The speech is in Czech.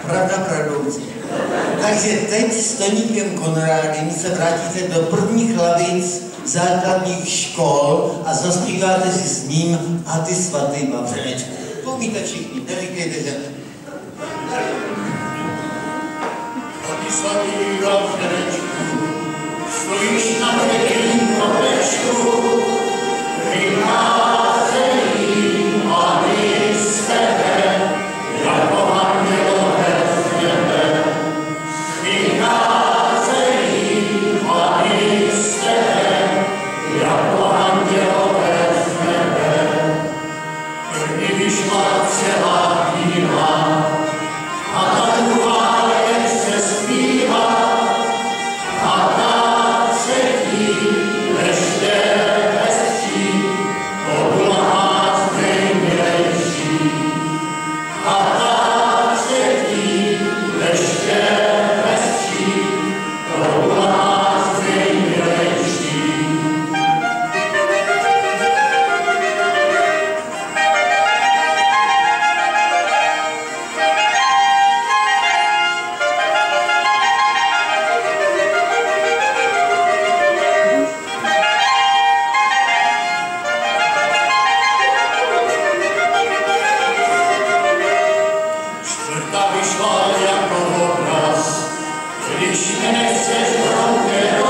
Pravda pravdoucí. Takže teď s Toníkem Konrádem se vrátíte do prvních lavic základních škol a zaspíváte si s ním A ty svatý Vavřenečku. To umíte všichni, neříkejte, že ne. A ty svatý Vavřenečku, stojíš na měkkým kopečku, vycházejí ani z tebe, jako andělové z nebe. Vycházejí ani z tebe, jako andělové z nebe. První vyšla celá bílá, a ta druhá se zpívá, a ta třetí ještě hezčí, obláz nejmilejší. A ta třetí ještě hezčí, obláz nejmilejší. Čtvrtá vyšla jako obraz, když mě nechceš brouket